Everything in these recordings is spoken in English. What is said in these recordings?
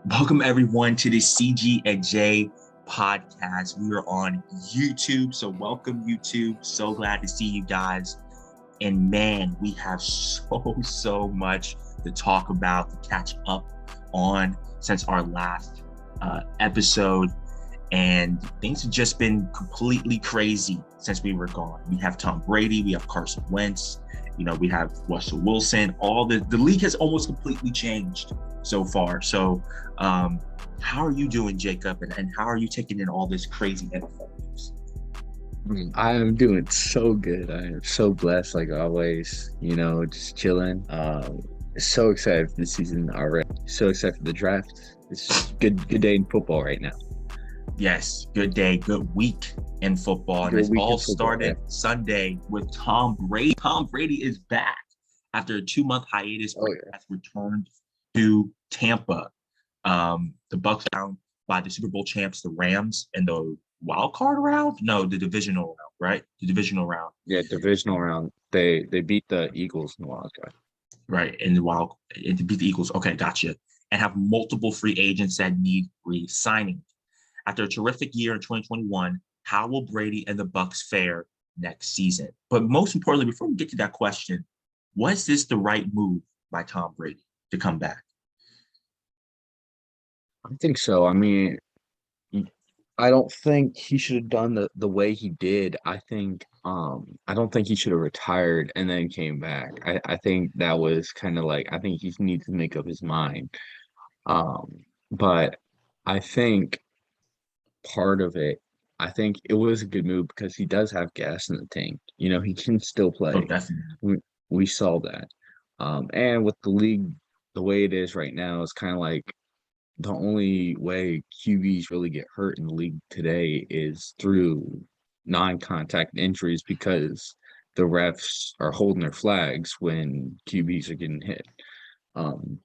Welcome everyone to the CG and J podcast. We are on YouTube, so welcome YouTube. So glad to see you guys. And man, we have so much to talk about, to catch up on since our last episode. And things have just been completely crazy since we were gone. We have Tom Brady, we have Carson Wentz, we have Russell Wilson. All the league has almost completely changed so far. So how are you doing, Jacob? And how are you taking in all this crazy NFL news? I am doing so good. I am so blessed, like always, just chilling. So excited for the season already. So excited for the draft. It's just good day in football right now. Yes, good day, good week in football. And Good it's week in all football, started Sunday with Tom Brady. Tom Brady is back after a 2-month hiatus. Oh Brady yeah. has returned to Tampa. The Bucs down by the Super Bowl champs, the Rams, in the wild card round. No, the divisional round, right? The divisional round, Yeah, divisional round. They beat the Eagles in the wild card. right? In the wild, to beat the Eagles. Okay, gotcha. And have multiple free agents that need re-signing. After a terrific year in 2021, how will Brady and the Bucs fare next season? But most importantly, before we get to that question, was this the right move by Tom Brady to come back? I think so. I mean, I don't think he should have done the way he did. I don't think he should have retired and then came back. I think that was kind of like I think he needs to make up his mind. But I think part of it, I think it was a good move because he does have gas in the tank. He can still Oh, play. definitely. We we saw that. And with the league the way it is right now, it's kind of like the only way QBs really get hurt in the league today is through non-contact injuries because the refs are holding their flags when QBs are getting hit. Um,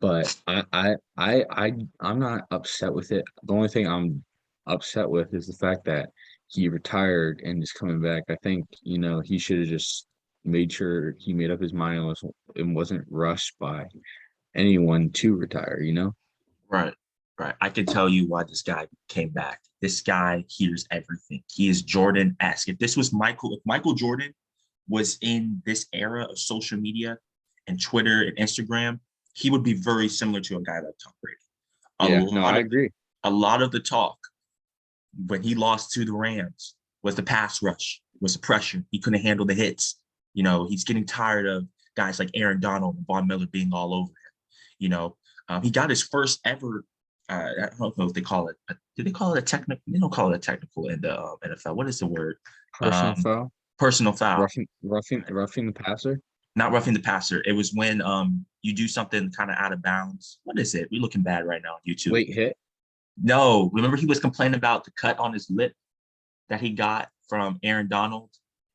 but I'm not upset with it. The only thing I'm upset with is the fact that he retired and is coming back. I think, he should have just made sure he made up his mind and wasn't rushed by anyone to retire. Right, right. I can tell you why this guy came back. This guy hears everything. He is Jordan-esque. If Michael Jordan was in this era of social media and Twitter and Instagram, he would be very similar to a guy like Tom Brady. A Yeah, no, lot I of agree. a lot of the talk when he lost to the Rams was the pass rush, was the pressure. He couldn't handle the hits. He's getting tired of guys like Aaron Donald and Von Miller being all over him. He got his first ever. I don't know if they call it. Did they call it a technical? They don't call it a technical in the NFL. What is the word? Personal Um, foul, Personal foul. roughing the passer. Not roughing the passer. It was when you do something kind of out of bounds. What is it? We're looking bad right now on YouTube. Late hit. No, remember he was complaining about the cut on his lip that he got from Aaron Donald,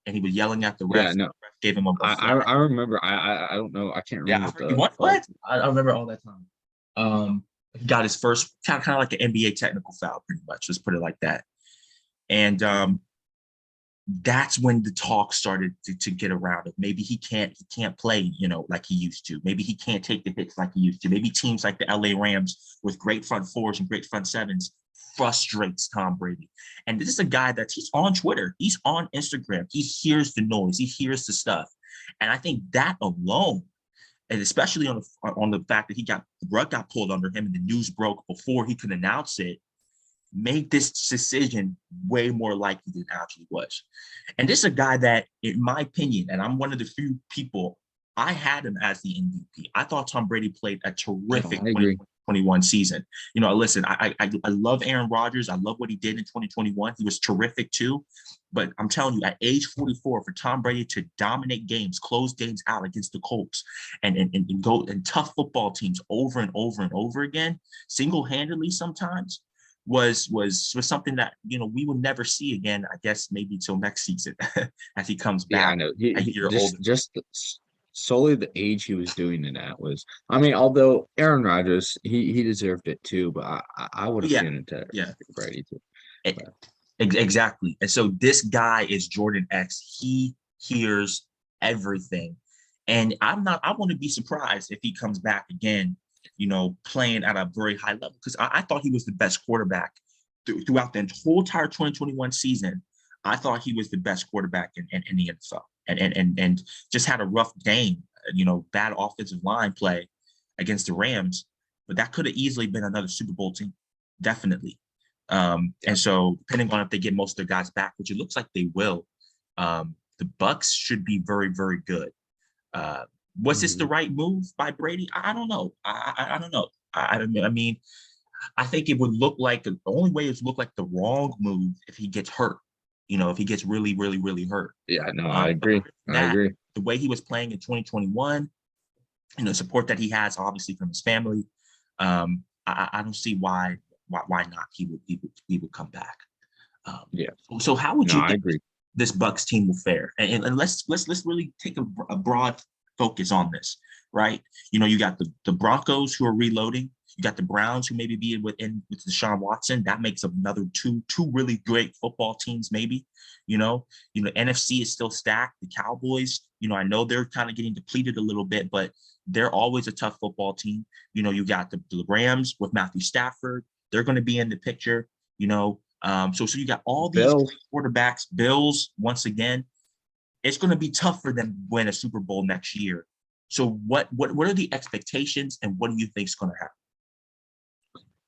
and he was yelling at the Yeah, refs. no, The ref gave him a I I, flag. I remember. I don't know. I can't Yeah, remember I what heard you the want flag. what? I remember all that time. He got his first kind of like an NBA technical foul, pretty much. Let's put it like that. And that's when the talk started to get around of maybe he can't play, like he used to. Maybe he can't take the hits like he used to. Maybe teams like the LA Rams with great front fours and great front sevens frustrates Tom Brady. And this is a guy he's on Twitter, he's on Instagram, he hears the noise, he hears the stuff. And I think that alone, and especially on the fact that the rug got pulled under him and the news broke before he could announce it, made this decision way more likely than it actually was. And this is a guy that, in my opinion, and I'm one of the few people, I had him as the MVP. I thought Tom Brady played a No, terrific I agree. 2021 season. Listen, I love Aaron Rodgers. I love what he did in 2021. He was terrific too. But I'm telling you, at age 44, for Tom Brady to dominate games, close games out against the Colts, and go and tough football teams over and over and over again, single-handedly sometimes, was something that we will never see again. I guess maybe till next season as he comes Yeah, I back know. a He year older. just solely the age he was doing it at was. I mean, although Aaron Rodgers, he deserved it too, but I would Oh, have yeah, given it to yeah, Brady too. But exactly. And so this guy is Jordan X. He hears everything, and I wouldn't be surprised if he comes back again playing at a very high level, because I thought he was the best quarterback throughout the whole entire 2021 season. I thought he was the best quarterback in the NFL, and just had a rough game, bad offensive line play against the Rams, but that could have easily been another Super Bowl team, definitely. And so depending on if they get most of their guys back, which it looks like they will, the Bucks should be very, very good. Was this the right move by Brady? I don't know. I don't know. I mean, I think it would look like the only way it would look like the wrong move if he gets hurt. If he gets really, really, really hurt. Yeah, no, I agree. I agree. The way he was playing in 2021, support that he has obviously from his family, I don't see why not he would come back. Yeah. So how would No, you I think agree. this Bucks team will fare? And let's really take a broad focus on this, right? You got the Broncos who are reloading. You got the Browns who maybe be with Deshaun Watson. That makes another two really great football teams, maybe. NFC is still stacked. The Cowboys, I know they're kind of getting depleted a little bit, but they're always a tough football team. You got the Rams with Matthew Stafford. They're going to be in the picture. So you got all these quarterbacks. Bills, once again, it's going to be tough for them to win a Super Bowl next year. So what are the expectations, and what do you think is going to happen?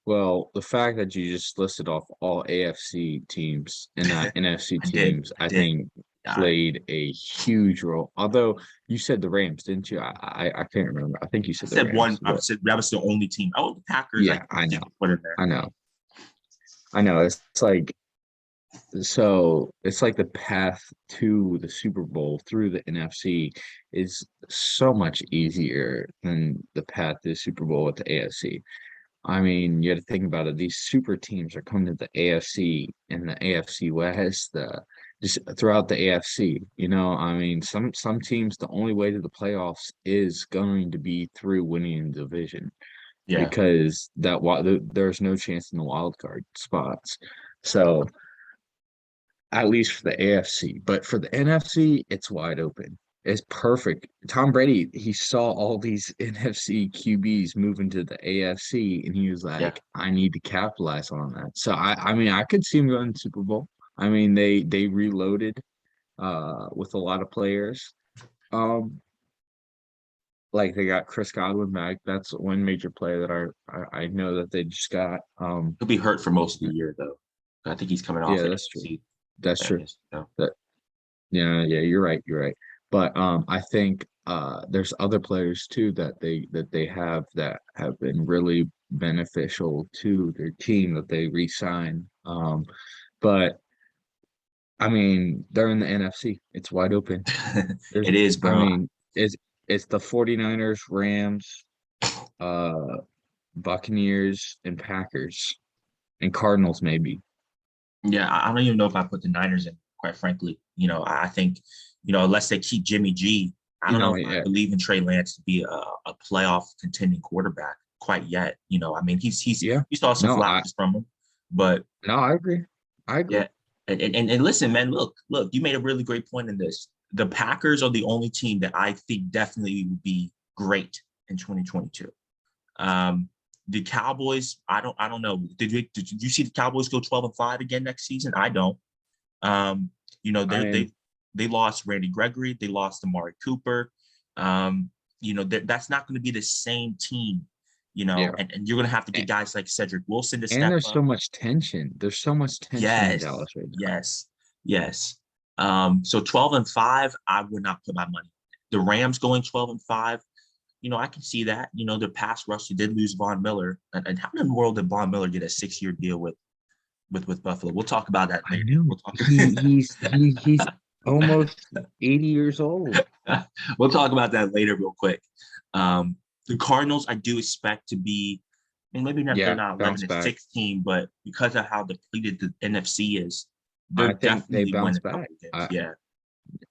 Well, the fact that you just listed off all AFC teams and not NFC teams, I think played a huge role. Although you said the Rams, didn't you? I can't remember. I think you said I said the Rams. one. I said that was the only team. Oh, the Packers. Yeah, I know. Put in there. I know. It's like the path to the Super Bowl through the NFC is so much easier than the path to the Super Bowl with the AFC. I mean, you got to think about it. These super teams are coming to the AFC and the AFC West, just throughout the AFC. I mean, some teams, the only way to the playoffs is going to be through winning the division, because there's no chance in the wild card spots. So at least for the AFC, but for the NFC, it's wide open. It's perfect. Tom Brady, he saw all these NFC QBs moving to the AFC, and he was like, I need to capitalize on that. So I mean, I could see him going to Super Bowl. I mean, they reloaded with a lot of players. Like they got Chris Godwin back. That's one major player that I know that they just got. He'll be hurt for most of the year, though. I think he's coming off. Yeah, that's true. That's true. Yeah, you're right. But I think there's other players too that they have that have been really beneficial to their team that they re-sign. But I mean, they're in the NFC. It's wide open. It is, bro. I mean, it's the 49ers, Rams, Buccaneers, and Packers, and Cardinals maybe. Yeah, I don't even know if I put the Niners in, quite frankly. I think, unless they keep Jimmy G, I don't know if I believe in Trey Lance to be a playoff contending quarterback quite yet. I mean, we saw some flashes from him, but no, I agree. Yeah, and listen, man, look, you made a really great point in this. The Packers are the only team that I think definitely would be great in 2022. The Cowboys, I don't know. Did you see the Cowboys go 12-5 again next season? I don't. They lost Randy Gregory. They lost Amari Cooper. That's not going to be the same team, and you're going to have to get guys like Cedric Wilson to step up. And there's so much tension. There's so much tension in Dallas right now. Yes. So 12-5, I would not put my money. The Rams going 12-5, I can see that. Their pass rush, you did lose Von Miller. And how in the world did Von Miller get a 6-year deal with Buffalo? We'll talk about that later. He's almost 80 years old. We'll talk about that later real quick. The Cardinals, I do expect to be, maybe not, they're not 11-16, but because of how depleted the NFC is, they're definitely winning back.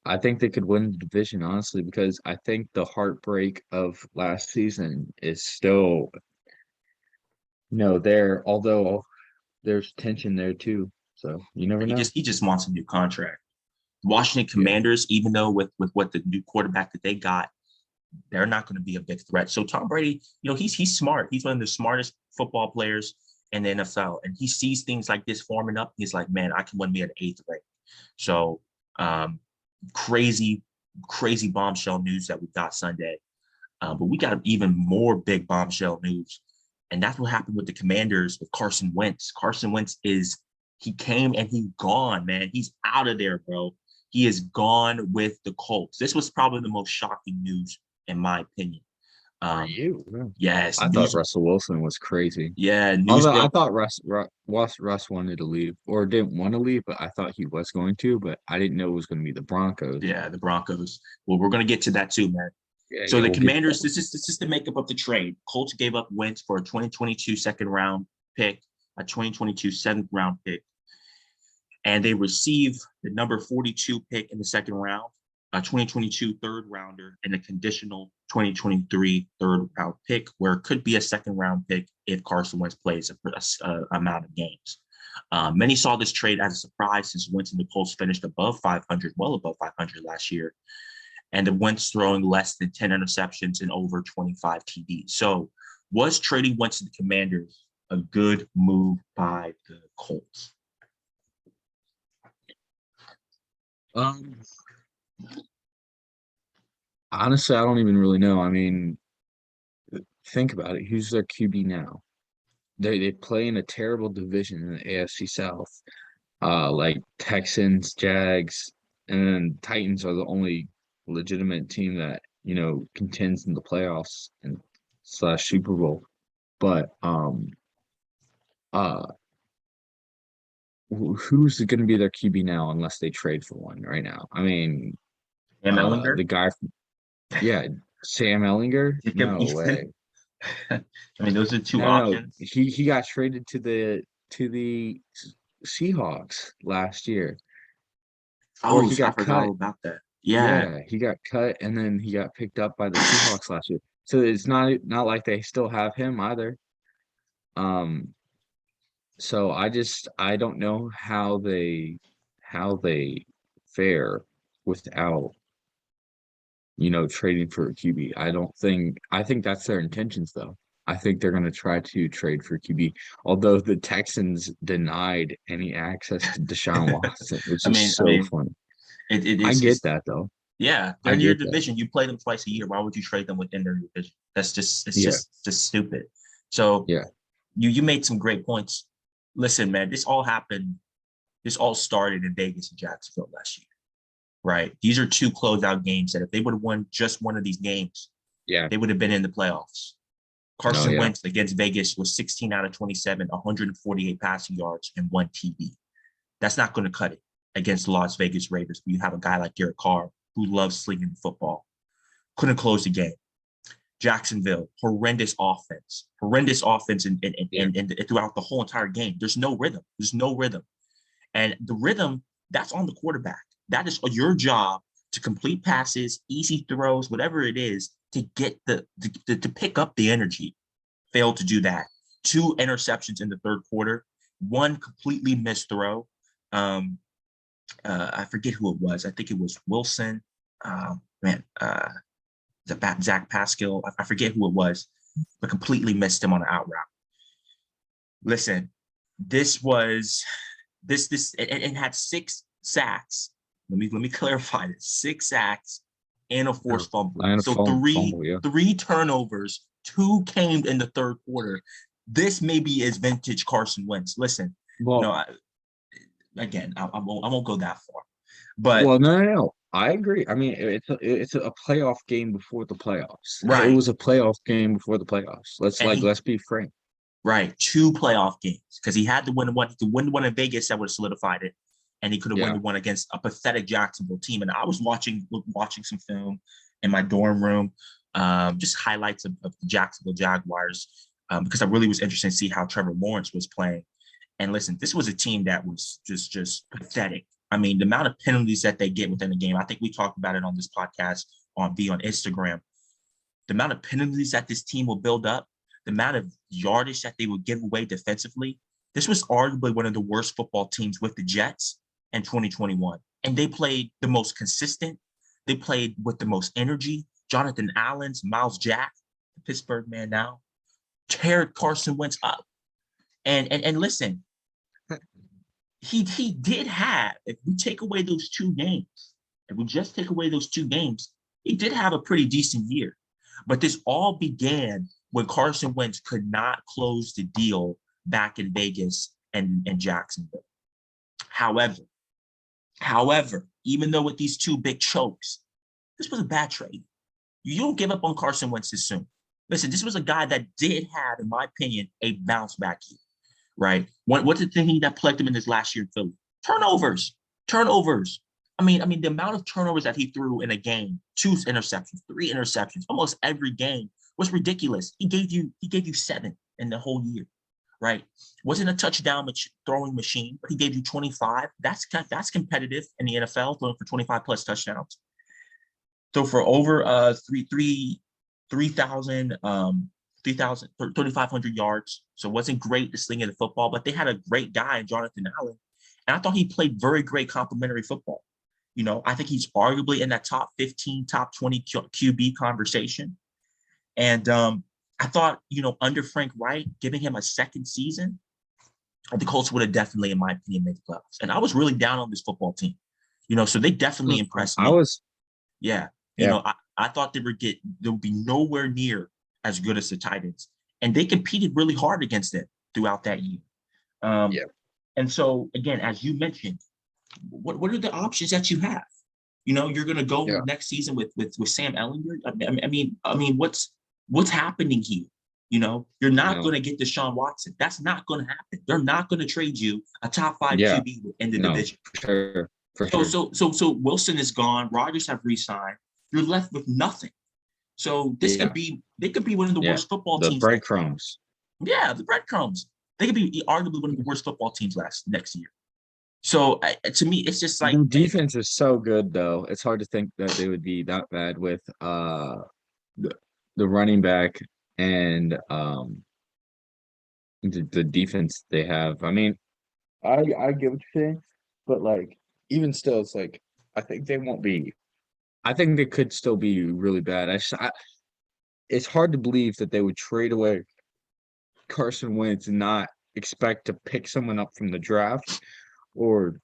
I think they could win the division, honestly, because I think the heartbreak of last season is still there, although there's tension there too. So you never know. He just wants a new contract. Washington Commanders, even though with what the new quarterback that they got, they're not going to be a big threat. So Tom Brady, he's smart. He's one of the smartest football players in the NFL, and he sees things like this forming up. He's like, man, I can win me an eighth ring. So crazy, crazy bombshell news that we got Sunday. But we got even more big bombshell news. And that's what happened with the Commanders with Carson Wentz. Carson Wentz he came and he's gone, man. He's out of there, bro. He is gone with the Colts. This was probably the most shocking news, in my opinion. For you? Yeah. Yes. I thought Russell Wilson was crazy. Yeah. News Although I broke. thought Russ wanted to leave or didn't want to leave, but I thought he was going to, but I didn't know it was going to be the Broncos. Yeah, the Broncos. Well, we're going to get to that too, man. Yeah, So the we'll get to Commanders, that. this is the makeup of the trade. Colts gave up Wentz for a 2022 second round pick, a 2022 seventh round pick, and they receive the number 42 pick in the second round, a 2022 third rounder, and a conditional 2023 third round pick, where it could be a second round pick if Carson Wentz plays a amount of games. Many saw this trade as a surprise since Wentz and the Colts finished above 500, well above 500 last year, and the Wentz throwing less than 10 interceptions and over 25 TDs. So was trading Wentz to the Commanders a good move by the Colts? Honestly, I don't even really know. I mean, think about it. Who's their QB now? They play in a terrible division in the AFC South. Like Texans, Jags, and then Titans are the only legitimate team that, contends in the playoffs and slash Super Bowl. But uh who's going to be their QB now unless they trade for one right now? I mean, Sam Ellinger? the guy yeah, Sam Ellinger? Jacob No Eason? way. I mean, those are two No, options. he got traded to the Seahawks last year. Or Oh, he I got forgot all cut. about that. Yeah. Yeah, he got cut and then he got picked up by the Seahawks last year. So it's not like they still have him either. Um, so I don't know how they fare without, trading for a QB. I think that's their intentions though. I think they're going to try to trade for QB, although the Texans denied any access to Deshaun Watson, which I is mean, I so mean, funny. it I is get it's that though. yeah, they're I in your get that. division. You play them twice a year. Why would you trade them within their division? That's just it's Yeah, just stupid. So yeah, you made some great points. Listen, man, this all started in Vegas and Jacksonville last year, right? These are two closeout games that if they would have won just one of these games, yeah. they would have been in the playoffs. No, Carson yeah. Wentz against Vegas was 16 out of 27, 148 passing yards, and one TD. That's not going to cut it against the Las Vegas Raiders. You have a guy like Derek Carr who loves slinging the football. Couldn't close the game. Jacksonville, horrendous offense, Yeah. and throughout the whole entire game. There's no rhythm. There's no rhythm. And the rhythm, that's on the quarterback. That is your job to complete passes, easy throws, whatever it is, to get to pick up the energy. Failed to do that. Two interceptions in the third quarter, one completely missed throw. I forget who it was. I think it was Wilson. Man, Zach Pascal. I forget who it was, but completely missed him on an out route. Listen, this was this it had 6 sacks. Let me clarify this: 6 sacks and a Yeah. forced fumble. And a So fumble, yeah. three turnovers. 2 came in the third quarter. This maybe is vintage Carson Wentz. Listen, Well, again, I won't go that far, but no. I agree. I mean, it's a playoff game before the playoffs. It right, was a playoff game before the playoffs. and Let's be frank. right 2 playoff games because he had to win one. He could win one in Vegas that would have solidified it, and he could have won Yeah. the one against a pathetic Jacksonville team. And I was watching some film in my dorm room, just highlights of the Jacksonville Jaguars, because I really was interested to see how Trevor Lawrence was playing. And listen, this was a team that was just pathetic. I mean, the amount of penalties that they get within the game. I think we talked about it on this podcast on Instagram. The amount of penalties that this team will build up, the amount of yardage that they would give away defensively. This was arguably one of the worst football teams with the Jets in 2021. And they played the most consistent. They played with the most energy. Jonathan Allen's, Miles Jack, the Pittsburgh man now, teared Carson Wentz up. And listen, he did have, if we take away those 2 games, if we just take away those 2 games, he did have a pretty decent year. But this all began when Carson Wentz could not close the deal back in Vegas and Jacksonville. However, even though with these 2 big chokes, this was a bad trade. You don't give up on Carson Wentz this soon. Listen, this was a guy that did have, in my opinion, a bounce back year, right? What's the thing that plagued him in his last year in Philly? Turnovers. I mean, the amount of turnovers that he threw in a game, 2 interceptions, 3 interceptions, almost every game was ridiculous. He gave you 7 in the whole year, right? Wasn't a touchdown throwing machine, but he gave you 25. That's competitive in the NFL, throwing for 25 plus touchdowns. So for over 3,000, 3,500 yards. So it wasn't great to slinging the football, but they had a great guy in Jonathan Allen. And I thought he played very great complementary football. You know, I think he's arguably in that top 15, top 20 QB conversation. And I thought, you know, under Frank Reich, giving him a second season, the Colts would have definitely, in my opinion, made the playoffs. And I was really down on this football team, you know, so they definitely impressed me. Yeah. You know, I thought they would be nowhere near as good as the Titans. And they competed really hard against it throughout that year. And so, again, as you mentioned, what are the options that you have? You know, you're going to go next season with Sam Ehlinger. I mean, what's happening here? You know, you're not going to get Deshaun Watson. That's not going to happen. They're not going to trade you a top 5 QB in the division. For sure. So Wilson is gone. Rodgers have re-signed. You're left with nothing. So they could be one of the worst football teams. The breadcrumbs. Yeah, the breadcrumbs. They could be arguably one of the worst football teams next year. So to me, it's just like the defense is so good, though. It's hard to think that they would be that bad with the running back and the defense they have. I mean, I get what you're saying, but like even still, it's like I think they won't be. I think they could still be really bad. It's hard to believe that they would trade away Carson Wentz and not expect to pick someone up from the draft or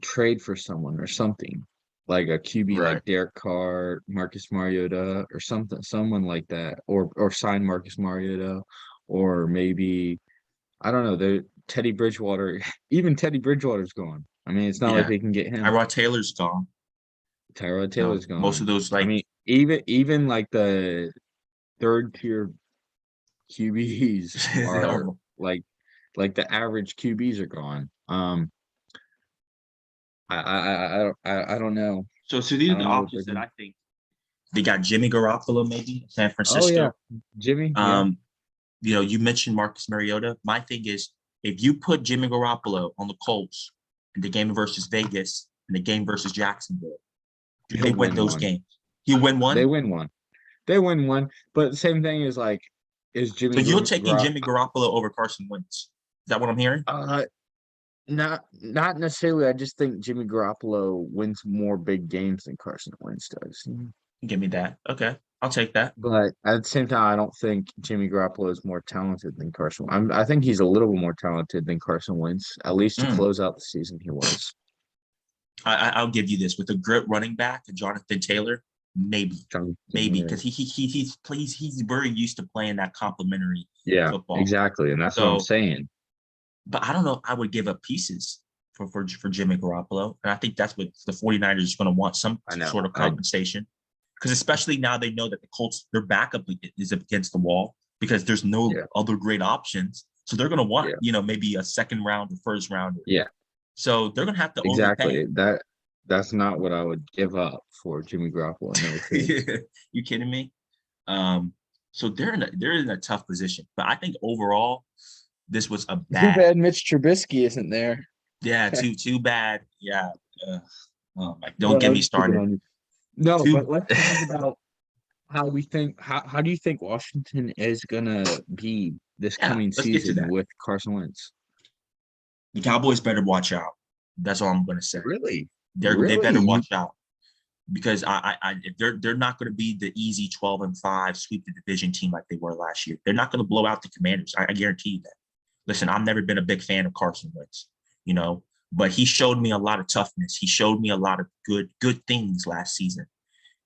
trade for someone or something like a QB like Derek Carr, Marcus Mariota, or someone like that, or sign Marcus Mariota, or maybe I don't know. Teddy Bridgewater, even Teddy Bridgewater's gone. I mean, it's not like they can get him. Tyrod Taylor's gone. Gone. Most of those, like, I mean, even like the 3rd-tier QBs are like the average QBs are gone. I don't know. So these are the options that I think they got. Jimmy Garoppolo, maybe San Francisco. Oh yeah, Jimmy. You know, you mentioned Marcus Mariota. My thing is, if you put Jimmy Garoppolo on the Colts in the game versus Vegas and the game versus Jacksonville, they win those games. You win one. They win one. But the same thing is like, is Jimmy? So you're taking Jimmy Garoppolo over Carson Wentz? Is that what I'm hearing? Not necessarily. I just think Jimmy Garoppolo wins more big games than Carson Wentz does. Give me that. Okay, I'll take that. But at the same time, I don't think Jimmy Garoppolo is more talented than Carson. I think he's a little bit more talented than Carson Wentz, at least to close out the season. He was. I'll give you this with a great running back, Jonathan Taylor. Maybe because he's very used to playing that complimentary football. Exactly, and that's what I'm saying. But I don't know if I would give up pieces for Jimmy Garoppolo. And I think that's what the 49ers are going to want, some sort of compensation. Because especially now they know that the Colts, their backup is against the wall because there's no other great options. So they're going to want, maybe a second round or first round. Yeah. So they're going to have to overpay. That's not what I would give up for Jimmy Garoppolo. You kidding me? So they're in a tough position. But I think overall, this was a bad. Too bad Mitch Trubisky isn't there. Yeah, too bad. Yeah. Oh my! Don't get me started. No, but let's talk about how we think. How do you think Washington is gonna be this coming season with Carson Wentz? The Cowboys better watch out. That's all I'm gonna say. Really? They better watch out. because if they're not going to be the easy 12-5 sweep the division team like they were last year. They're not going to blow out the Commanders. I guarantee you that. Listen, I've never been a big fan of Carson Wentz, but he showed me a lot of toughness. He showed me a lot of good things last season,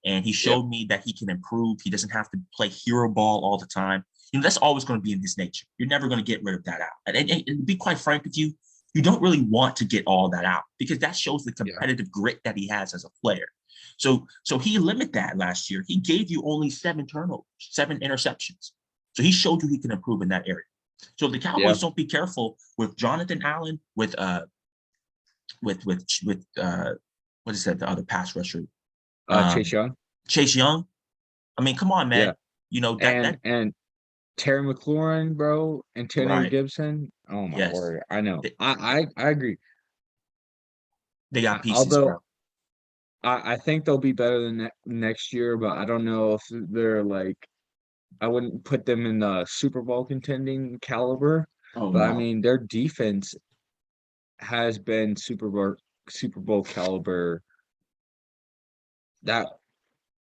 and he Yep. showed me that he can improve. He doesn't have to play hero ball all the time. That's always going to be in his nature. You're never going to get rid of that out. And to be quite frank with you, you don't really want to get all that out because that shows the competitive grit that he has as a player. So he limited that last year. He gave you only 7 turnovers, 7 interceptions. So he showed you he can improve in that area. So if the Cowboys don't be careful with Jonathan Allen, with what is that, the other pass rusher? Chase Young. Chase Young. I mean, come on, man. Yeah. And Terry McLaurin, bro, and Tanner Right. Gibson. Oh my word. I know. They, I agree. They got pieces, Although bro. I think they'll be better than next year, but I don't know if they're like, I wouldn't put them in the Super Bowl contending caliber. Oh, But I no. mean, their defense has been Super Bowl caliber. That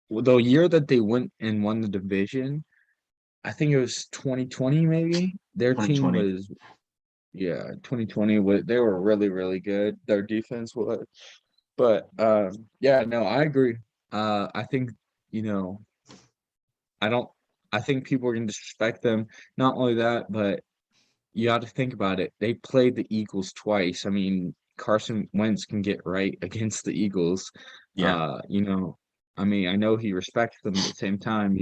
the year that they went and won the division, I think it was 2020, maybe. Their team 2020. was 2020 they were really, really good. Their defense was. But yeah, no, I agree. I think, you know, I don't I think people are gonna disrespect them. Not only that, but you got to think about it. They played the Eagles twice. I mean, Carson Wentz can get right against the Eagles. Yeah. I mean, I know he respects them at the same time,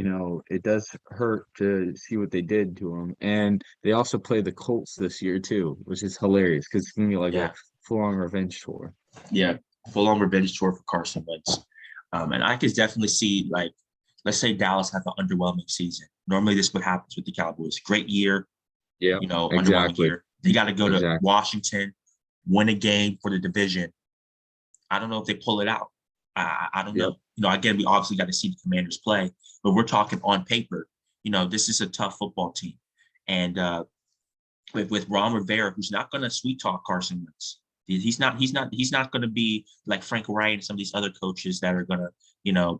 it does hurt to see what they did to him. And they also play the Colts this year too, which is hilarious because it's gonna be like a Yeah. full-on revenge tour. Yeah. Full-on revenge tour for Carson Wentz. And I could definitely see, like, let's say Dallas had an underwhelming season. Normally, this is what happens with the Cowboys. Great year, Yeah, underwhelming exactly. year. They got to go to Exactly. Washington, win a game for the division. I don't know if they pull it out. I don't Yep. know. Again, we obviously got to see the Commanders play, but we're talking on paper. This is a tough football team, and with Ron Rivera, who's not going to sweet talk Carson Wentz. He's not going to be like Frank Wright and some of these other coaches that are going to,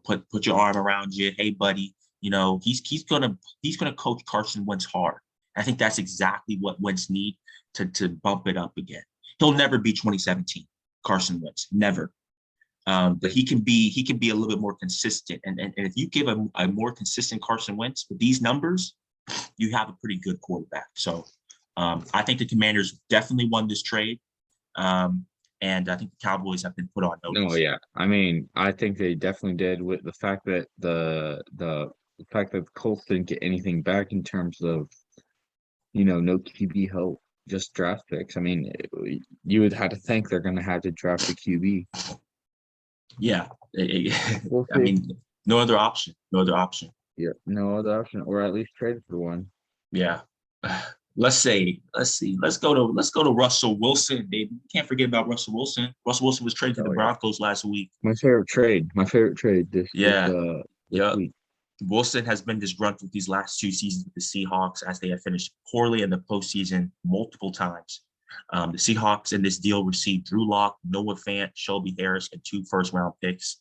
put your arm around you. Hey, buddy, he's going to coach Carson Wentz hard. I think that's exactly what Wentz need to bump it up again. He'll never be 2017 Carson Wentz, never. But he can be a little bit more consistent. And if you give a more consistent Carson Wentz with these numbers, you have a pretty good quarterback. So I think the Commanders definitely won this trade. And I think the Cowboys have been put on notice. No, yeah. I mean, I think they definitely did with the fact that the fact that the Colts didn't get anything back in terms of, no QB help, just draft picks. I mean, you would have to think they're going to have to draft a QB. Yeah. We'll I see. mean, no other option. No other option. Yeah, no other option, or at least trade for one. Yeah. Let's see. Let's go to Russell Wilson, baby. Can't forget about Russell Wilson. Russell Wilson was traded to the Broncos last week. My favorite trade this week. Wilson has been disgruntled these last 2 seasons with the Seahawks as they have finished poorly in the postseason multiple times. The Seahawks in this deal received Drew Lock, Noah Fant, Shelby Harris, and 2 first-round picks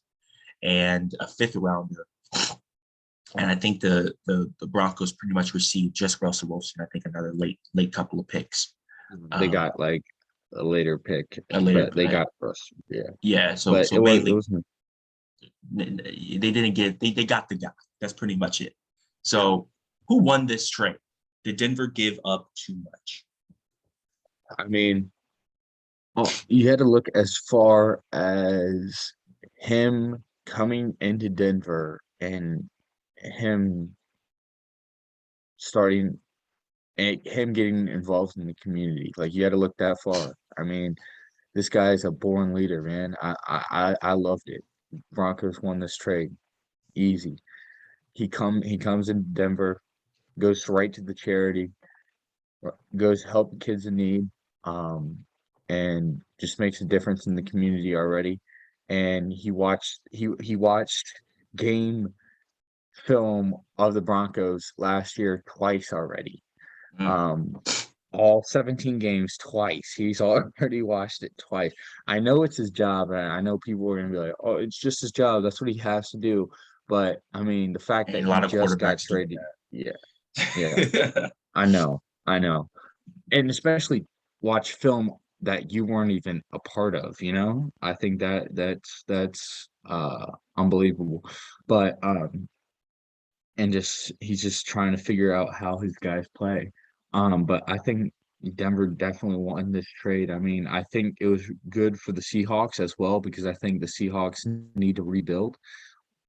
and a 5th rounder. And I think the Broncos pretty much received just Russell Wilson. I think another late couple of picks. They got like a later pick. They got first. Yeah. Yeah. So mainly they didn't get they got the guy. That's pretty much it. So who won this trade? Did Denver give up too much? I mean, you had to look as far as him coming into Denver and him starting and him getting involved in the community. Like, you had to look that far. I mean, this guy's a born leader, man. I loved it. Broncos won this trade easy. He comes in Denver, goes right to the charity, goes help kids in need, and just makes a difference in the community already. And he watched game film of the Broncos last year twice already. all 17 games twice. He's already watched it twice. I know it's his job, and I know people are gonna be like, "Oh, it's just his job. That's what he has to do." But I mean, the fact And that a he lot of just got quarterbacks doing traded, yeah, yeah, that. I know, and especially watch film that you weren't even a part of. I think that's unbelievable. But and just he's just trying to figure out how his guys play. But I think Denver definitely won this trade. I mean, I think it was good for the Seahawks as well because I think the Seahawks need to rebuild.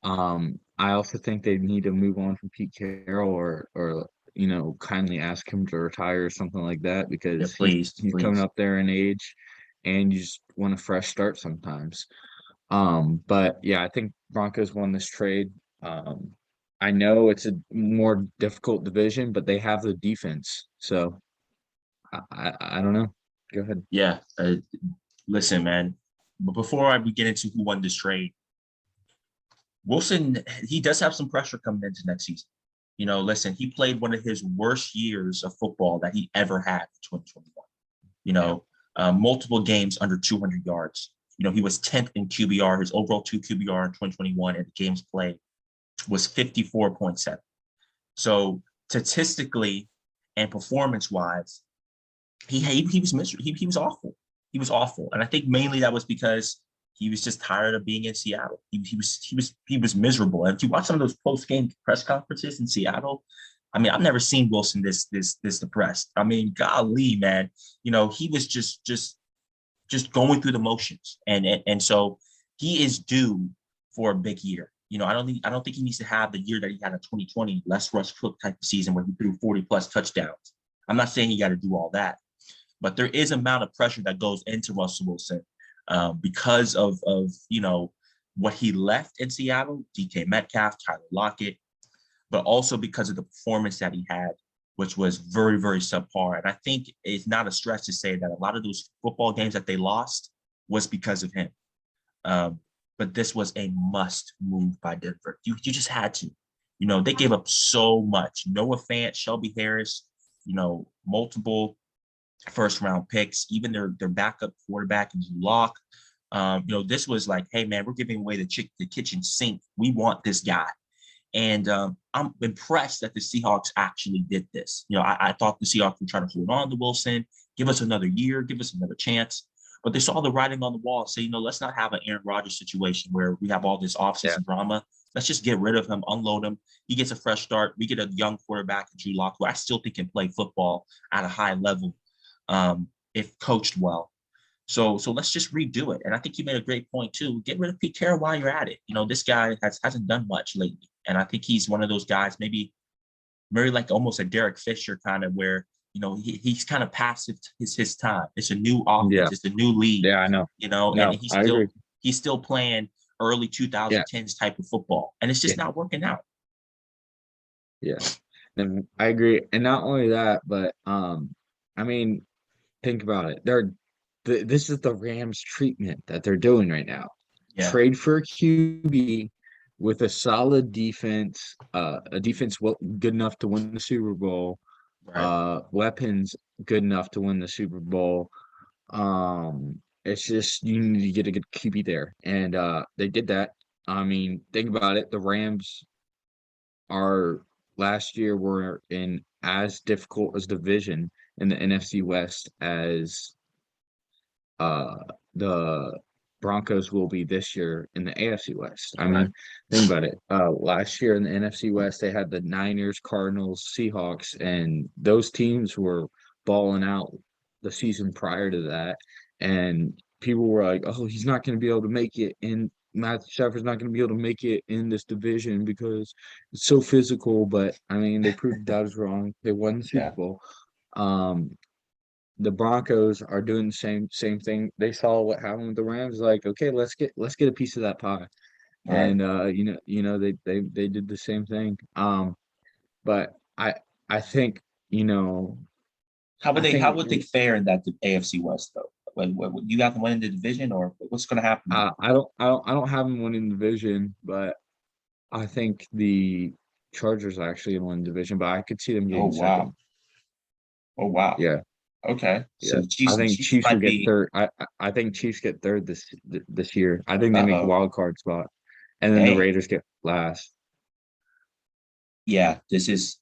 I also think they need to move on from Pete Carroll or kindly ask him to retire or something like that Yeah, because he's please, he's coming please. up there in age and you just want a fresh start sometimes. But yeah, I think Broncos won this trade. Um, I know it's a more difficult division, but they have the defense. So I don't know. Go ahead. Yeah. Listen, man. But before we get into who won this trade, Wilson, he does have some pressure coming into next season. Listen, he played one of his worst years of football that he ever had in 2021. You Yeah. know, multiple games under 200 yards. He was 10th in QBR. His overall two QBR in 2021 and the games played was 54.7. So statistically and performance wise, he was miserable. He was awful. He was awful, and I think mainly that was because he was just tired of being in Seattle. He was miserable. And if you watch some of those post game press conferences in Seattle, I mean, I've never seen Wilson this depressed. I mean, golly, man, he was just going through the motions, and so he is due for a big year. I don't think he needs to have the year that he had in 2020, Les Russ Cook type of season where he threw 40 plus touchdowns. I'm not saying you got to do all that, but there is amount of pressure that goes into Russell Wilson because of what he left in Seattle, DK Metcalf, Tyler Lockett, but also because of the performance that he had, which was very, very subpar. And I think it's not a stretch to say that a lot of those football games that they lost was because of him. Um, but this was a must move by Denver. You just had to. They gave up so much. Noah Fant, Shelby Harris, multiple first round picks, even their backup quarterback and Drew Lock. This was like, hey man, we're giving away the kitchen sink. We want this guy. And I'm impressed that the Seahawks actually did this. I thought the Seahawks would try to hold on to Wilson, give us another year, give us another chance. But they saw the writing on the wall and say, let's not have an Aaron Rodgers situation where we have all this Yeah. offseason drama. Let's just get rid of him, unload him. He gets a fresh start. We get a young quarterback, Drew Lock, who I still think can play football at a high level if coached well. So let's just redo it. And I think you made a great point too. Get rid of Pete Carroll while you're at it. This guy hasn't done much lately. And I think he's one of those guys, maybe very like almost a Derek Fisher kind of where, he's kind of passive his time. It's a new Yeah. offense, it's a new league, Yeah, I know. and No, I agree. he's still playing early Yeah. 2010s type of football. And it's Yeah. just not working out. Yeah. And I agree. And not only that, but I mean, think about it. This is the Rams treatment that they're doing right now. Yeah. Trade for a QB with a solid defense, a defense good enough to win the Super Bowl, Right. weapons good enough to win the Super Bowl. It's just you need to get a good QB there, and they did that. I mean, think about it. The Rams are last year were in as difficult as division in the NFC West as uh the Broncos will be this year in the AFC West. I Right. mean, think about it. Last year in the NFC West, they had the Niners, Cardinals, Seahawks, and those teams were balling out the season prior to that. And people were like, "Oh, he's not going to be able to make it in." Matt Stafford's not going to be able to make it in this division because it's so physical. But I mean, they proved that was wrong. They won the Super Yeah. Bowl. Um, the Broncos are doing the same thing. They saw what happened with the Rams, like, okay, let's get a piece of that pie. Right. And they did the same thing. But I think, you know, I How think would they fare in that AFC West though? You got them winning the division, or what's going to happen? I don't have them winning the division, but I think the Chargers are actually in one division, but I could see them Oh getting wow. second. Oh wow. Yeah. Okay. So Yeah, the I think Chiefs Chiefs will might get be. third. I think Chiefs get third this year. I think they make Uh-oh. wild card spot, and then the Hey, Raiders get last. yeah, this is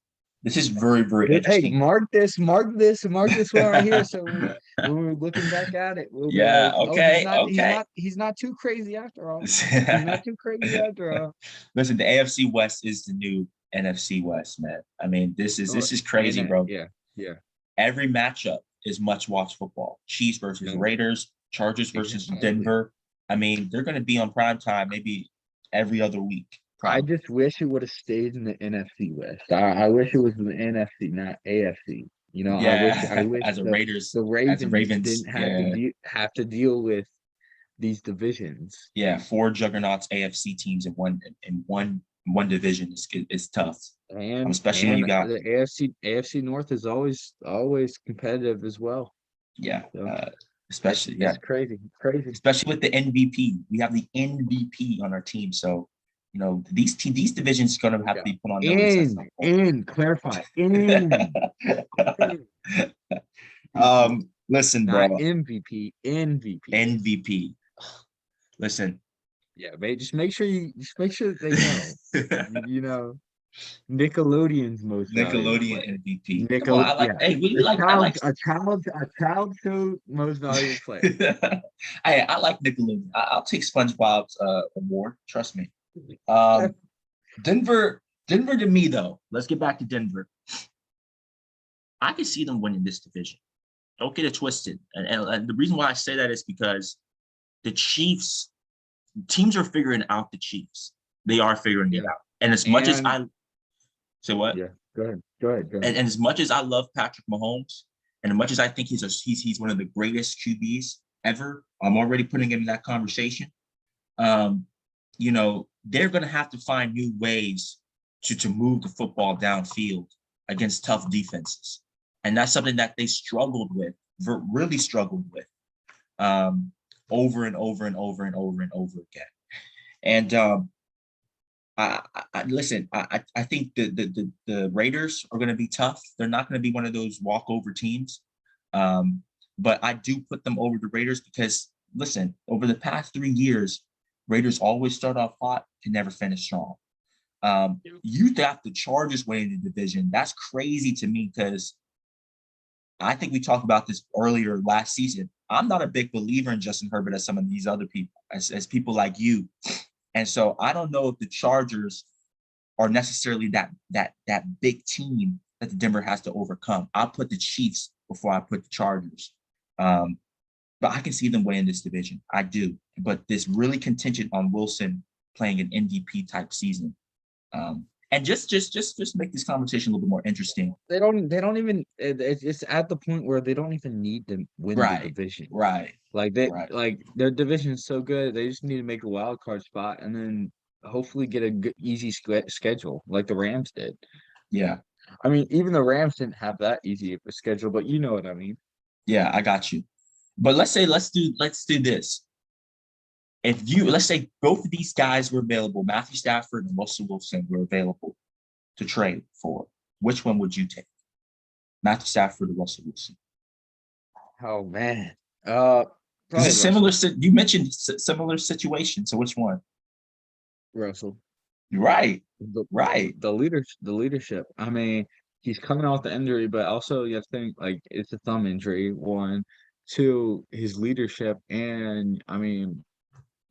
very, very Hey, interesting. mark this one right here. So when we're looking back at it, we'll be Yeah, like, "Oh, okay, okay. he's not too crazy after all. He's not too crazy after all." Listen, the AFC West is the new NFC West, man. I mean, Oh, this is and crazy, bro. yeah, yeah, Every matchup is much watch football. Chiefs versus yeah, Raiders, Chargers versus exactly. Denver. I mean, they're going to be on prime time maybe every other week, I probably. just wish it would have stayed in the NFC West. I wish it was in the NFC, not AFC. You know, I Yeah, wish as a Raiders, the as a Ravens Ravens, didn't yeah, have to deal with these divisions. yeah, four juggernauts AFC teams in one division is tough. Especially when And you got the AFC North is always competitive as well. yeah, So especially yeah, it's crazy, crazy. especially with the MVP. We have the MVP on our team, so these divisions are going to have to Yeah. be put on notice at some point. Clarify, in MVP, Listen, not bro, MVP, MVP. MVP. Listen, Yeah, mate. Just make sure that they know. You know, Nickelodeon's most valuable Nickelodeon player. MVP. Come on, Nickel, I like. yeah, Hey, we like. I like. a child most valuable player. I like Nickelodeon. I'll take SpongeBob's award. Trust me. Um, Denver, Denver to me though. Let's get back to Denver. I can see them winning this division. Don't get it twisted. And the reason why I say that is because the Chiefs teams are figuring out the Chiefs. They are figuring it Yeah, out. And as much as and I say what, yeah, go ahead, go ahead. and as much as I love Patrick Mahomes, and as much as I think he's one of the greatest QBs ever, I'm already putting him in that conversation. Um, they're going to have to find new ways to move the football downfield against tough defenses, and that's something that they struggled with, really struggled with, over and over and over and over and over again. And listen. I think the Raiders are going to be tough. They're not going to be one of those walkover teams, but I do put them over the Raiders because listen, over the past 3 years, Raiders always start off hot and never finish strong. You got the Chargers winning the division. That's crazy to me because I think we talked about this earlier last season. I'm not a big believer in Justin Herbert as some of these other people, as people like you. And so I don't know if the Chargers are necessarily that big team that the Denver has to overcome. I'll put the Chiefs before I put the Chargers. But I can see them winning this division. I do. But this really contingent on Wilson playing an MVP type season. And just make this conversation a little bit more interesting. They don't even it's at the point where they don't even need to win the Right, division. right, right. Like their division is so good, they just need to make a wild card spot and then hopefully get a good, easy schedule like the Rams did. Yeah, I mean, even the Rams didn't have that easy of a schedule, but you know what I mean. yeah, I got you. But let's do this. Let's say both of these guys were available, Matthew Stafford and Russell Wilson were available to trade for, which one would you take? Matthew Stafford or Russell Wilson? Oh man. Because Probably it's similar. Russell. You mentioned similar situation. So which one? Russell. Right, The right. the leadership. I mean, he's coming off the injury, but also you have to think like it's a thumb injury, one. Two, his leadership, and I mean,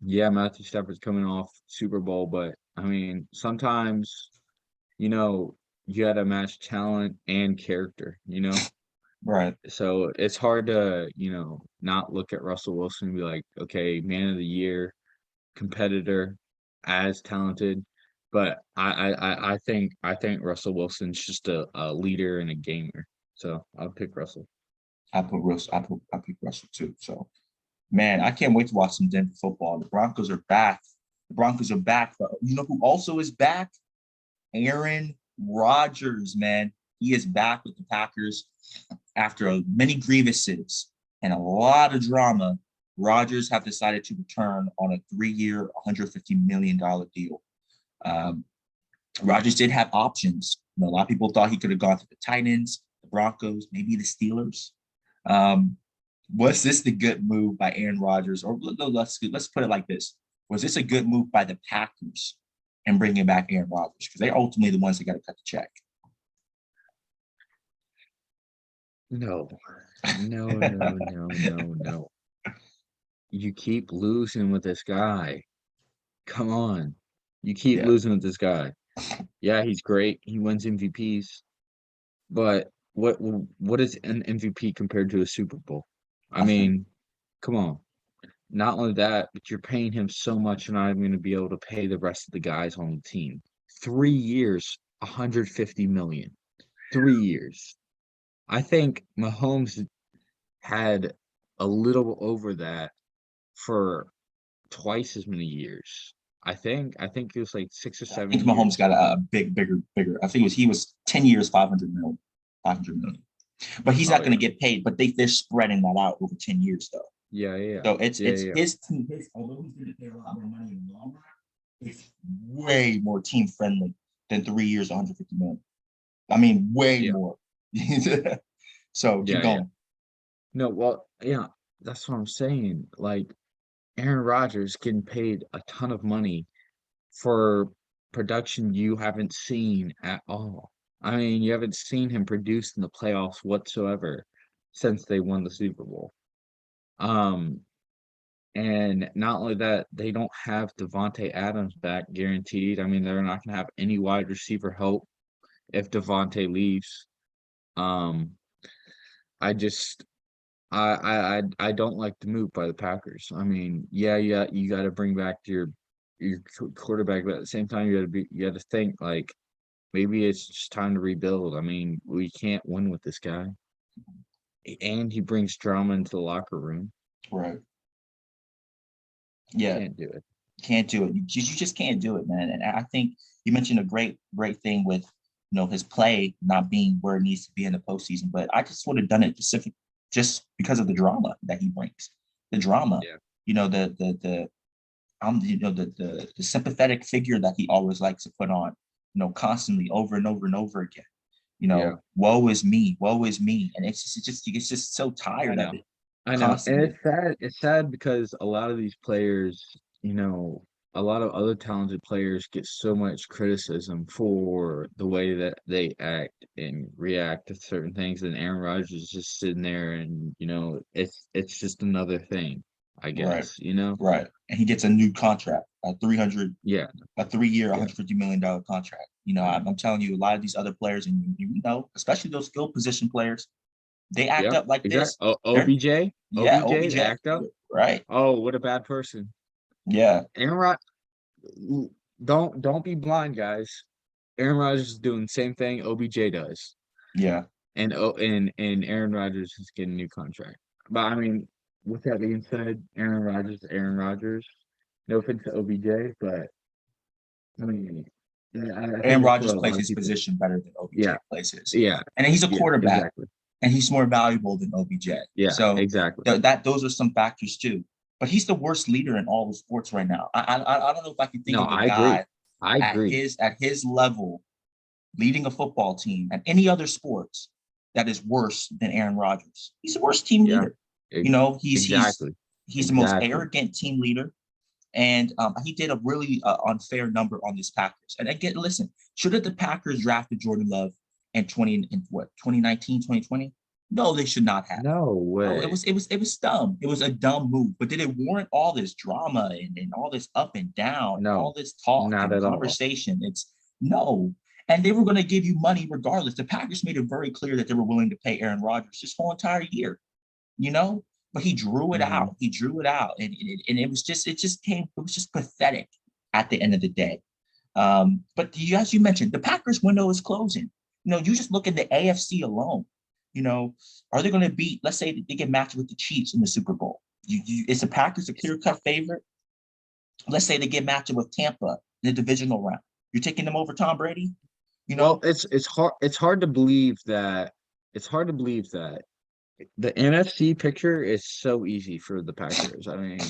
yeah, Matthew Stafford's coming off Super Bowl, but I mean, sometimes, you know, you gotta match talent and character, you know? Right. So it's hard to, not look at Russell Wilson and be like, okay, man of the year, competitor, as talented. But I think Russell Wilson's just a leader and a gamer. So I'll pick Russell. I pick Russell too. So man, I can't wait to watch some Denver football. The Broncos are back. The Broncos are back. But you know who also is back? Aaron Rodgers, man. He is back with the Packers after many grievances and a lot of drama. Rodgers have decided to return on a 3-year, $150 million deal. Um, Rodgers did have options. A lot of people thought he could have gone to the Titans, the Broncos, maybe the Steelers. Um, was this the good move by Aaron Rodgers, or let's put it like this: was this a good move by the Packers and bringing back Aaron Rodgers, because they're ultimately the ones that got to cut the check? No, no. You keep losing with this guy. Come on. You keep Yeah, losing with this guy. Yeah, he's great. He wins MVPs, but what is an MVP compared to a Super Bowl? I nothing. mean, come on. Not only that, but you're paying him so much, you're not even going to be able to pay the rest of the guys on the team. 3 years, 150 million. 3 years. I think Mahomes had a little over that for twice as many years. I think it was like six or I seven think Mahomes years. got a bigger. I think he was 10 years, 500 million, 500 million. But he's Oh not going to yeah. get paid. But they're spreading that out over 10 years though. Yeah, yeah, yeah. So it's Yeah, it's yeah. his team. Although he's going to pay a lot more money in the long run, it's way more team friendly than 3 years, 150 million. I mean, way Yeah. more. So keep Yeah, yeah. going. No, well, yeah, that's what I'm saying. Like Aaron Rodgers getting paid a ton of money for production you haven't seen at all. I mean, you haven't seen him produce in the playoffs whatsoever since they won the Super Bowl. Um, and not only that, they don't have Devontae Adams back guaranteed. I mean, they're not gonna have any wide receiver help if Devontae leaves. Um, I just I don't like the move by the Packers. I mean, yeah, you got to bring back your quarterback, but at the same time, you got to think like maybe it's just time to rebuild. I mean, we can't win with this guy, and he brings drama into the locker room. Right. Yeah. Can't do it. Can't do it. You just can't do it, man. And I think you mentioned a great thing with his play not being where it needs to be in the postseason. But I just would have done it specific just because of the drama that he brings. The drama, Yeah, the the sympathetic figure that he always likes to put on, constantly over and over and over again. yeah, Woe is me, and it's just so I tired of know. it I know, and constantly. it's sad. It's sad because a lot of these players, you know, a lot of other talented players get so much criticism for the way that they act and react to certain things, and Aaron Rodgers is just sitting there, and it's just another thing, I Right. guess. You know? Right. And he gets a new contract, Yeah, a 3 year, yeah. $150 million contract. I I'm know. telling you, a lot of these other players, and especially those skill position players, they act Yep, up like exactly. this. O They're OBJ, Yeah, OBJ, the OBJ, act up. right? Oh, what a bad person. Yeah, Aaron Rod, don't be blind, guys. Aaron Rodgers is doing the same thing OBJ does. yeah, And Aaron Rodgers is getting a new contract. But I mean, with that being said, Aaron Rodgers, Aaron Rodgers. No offense to OBJ, but I mean, yeah, I Aaron think that's what Rodgers a plays lot of his people. position better than Yeah, OBJ plays his, yeah, and he's a yeah, quarterback, exactly. and he's more valuable than OBJ. Yeah, So exactly. those are some factors too. But he's the worst leader in all of sports right now. I don't know if I can think No, of a I agree. guy I at agree. his level leading a football team and any other sports that is worse than Aaron Rodgers. He's the worst team Yeah, leader. e- You know, exactly, he's the most exactly. arrogant team leader, and he did a really unfair number on these Packers. And again, listen, should have the Packers drafted Jordan Love in 2019, 2020? No, they should not have. No No, it way. was it was it was dumb. It was a dumb move. But did it warrant all this drama and all this up and down and all No, this talk not and at all. conversation? It's no. And they were going to give you money regardless. The Packers made it very clear that they were willing to pay Aaron Rodgers this whole entire year, you know? But he drew it Hmm. out. He drew it out. And it was just pathetic at the end of the day. But as you mentioned, the Packers window is closing. You just look at the AFC alone. You know, are they going to beat? Let's say they get matched with the Chiefs in the Super Bowl. Is the Packers a clear cut favorite? Let's say they get matched with Tampa in the divisional round. You're taking them over Tom Brady. You Well, know, it's hard to believe that the NFC picture is so easy for the Packers. I mean,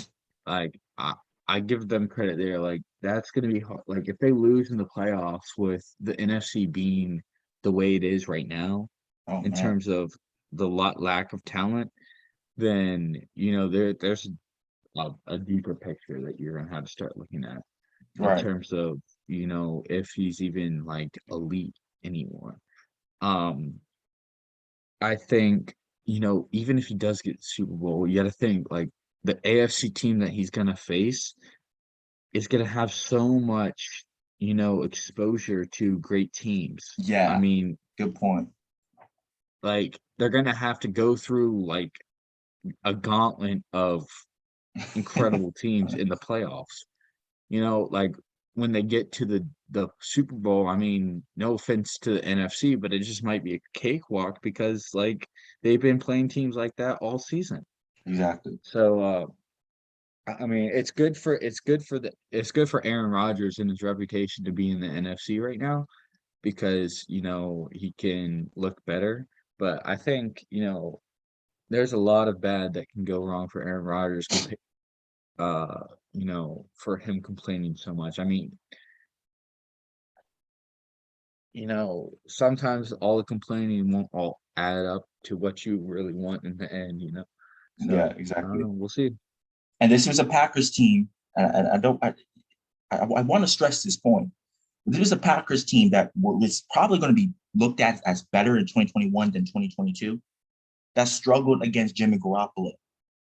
like I give them credit there. Like that's gonna be hard. Like if they lose in the playoffs with the NFC being the way it is right now, oh in man, terms of the lack of talent, then there's a deeper picture that you're gonna have to start looking at in Right. terms of if he's even like elite anymore. Um, I think even if he does get the Super Bowl, you got to think like the AFC team that he's gonna face is gonna have so much exposure to great teams. I Yeah. mean, Good point. like they're gonna have to go through like a gauntlet of incredible teams in the playoffs. Like when they get to the Super Bowl, I mean, no offense to the NFC, but it just might be a cakewalk because like they've been playing teams like that all season. Exactly. So I mean, it's good for Aaron Rodgers and his reputation to be in the NFC right now because he can look better. But I think there's a lot of bad that can go wrong for Aaron Rodgers uh, for him complaining so much. I mean, sometimes all the complaining won't all add up to what you really want in the end. Yeah, So I don't exactly. know. We'll see. And this was a Packers team, and I don't. I want to stress this point. This was a Packers team that was probably going to be looked at as better in 2021 than 2022. That struggled against Jimmy Garoppolo,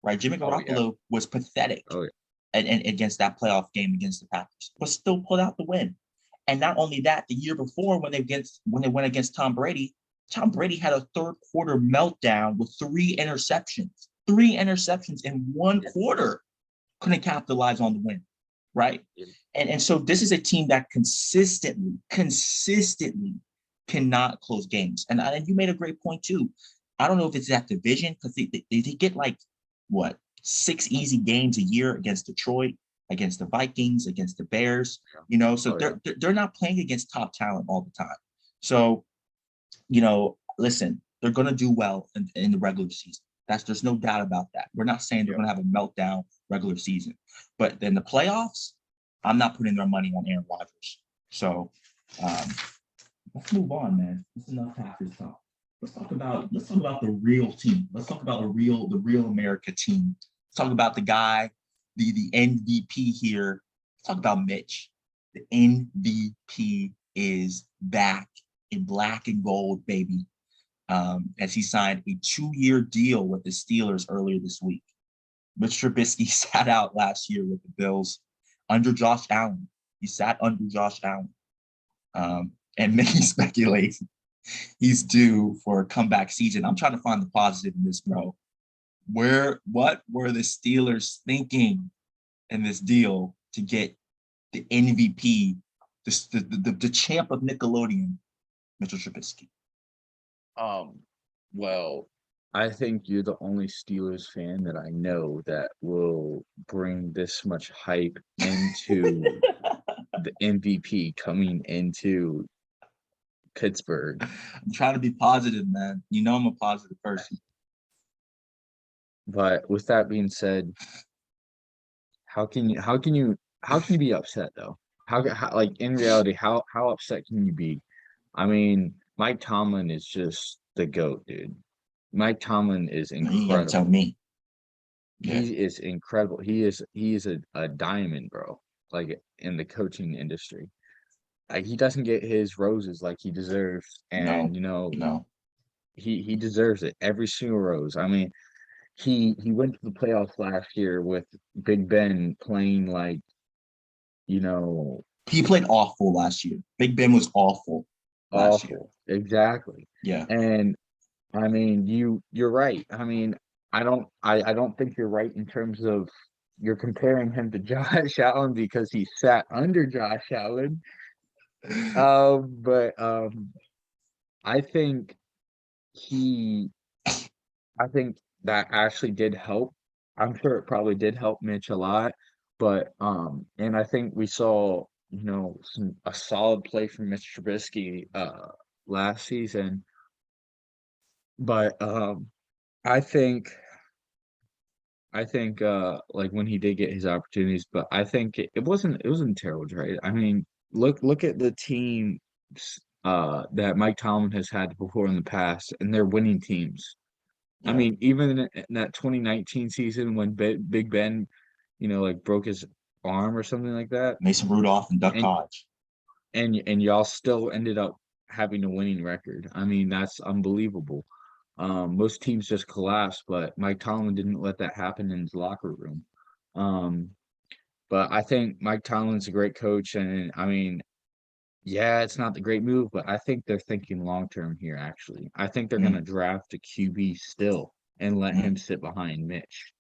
right? Jimmy Oh yeah. Garoppolo was pathetic Oh yeah. and against that playoff game against the Packers, but still pulled out the win. And not only that, the year before when they went against Tom Brady had a third quarter meltdown with three interceptions in one Yeah. quarter. Couldn't capitalize on the win, right? Yeah. And so this is a team that consistently cannot close games. And you made a great point too. I don't know if it's that division because they get like what 6 easy games a year against Detroit, against the Vikings, against the Bears. So Oh yeah. they're not playing against top talent all the time. So listen, they're going to do well in the regular season. There's no doubt about that. We're not saying they're Yeah. going to have a meltdown regular season, but in the playoffs, I'm not putting their money on Aaron Rodgers. So um, let's move on, man. That's enough Packers talk. Let's talk about the real team. Let's talk about the real America team. Let's talk about the guy, the MVP here. Let's talk about Mitch. The MVP is back in black and gold, baby. As he signed a 2-year deal with the Steelers earlier this week. Mitch Trubisky sat out last year with the Bills under Josh Allen. He sat under Josh Allen. And many speculate he's due for a comeback season. I'm trying to find the positive in this, bro. What were the Steelers thinking in this deal to get the MVP, the champ of Nickelodeon, Mitchell Trubisky? Well, I think you're the only Steelers fan that I know that will bring this much hype into the MVP coming into Pittsburgh. I'm trying to be positive, man. I'm a positive person. But with that being said, how can you be upset though? How like in reality, how upset can you be? I mean, Mike Tomlin is just the GOAT, dude. Mike Tomlin is You ain't gotta tell incredible. me. Yeah. He is incredible. He is a diamond, bro, like in the coaching industry. Like he doesn't get his roses like he deserves, and No, no. he deserves it every single rose. I mean, he went to the playoffs last year with Big Ben playing like you know He played awful last year. Big Ben was awful last year. awful. Exactly. Yeah. And I mean, you're right. I mean, I don't think you're right in terms of you're comparing him to Josh Allen because he sat under Josh Allen. But I think he I think that actually did help. I'm sure it probably did help Mitch a lot, but and I think we saw, a solid play from Mitch Trubisky last season, but I think like when he did get his opportunities, but I think it wasn't terrible, right? I mean, look at the team that Mike Tomlin has had before in the past, and they're winning teams. I Yeah. mean, even in that 2019 season when Big Ben, like broke his arm or something like that, Mason Rudolph and Duck and Hodge. y'all still ended up having a winning record. I mean, that's unbelievable. Most teams just collapsed, but Mike Tomlin didn't let that happen in his locker room. Um, but I think Mike Tomlin's a great coach, and I mean, yeah, it's not the great move, but I think they're thinking long term here, actually. I think they're going to Mm, draft a QB still and let mm. him sit behind Mitch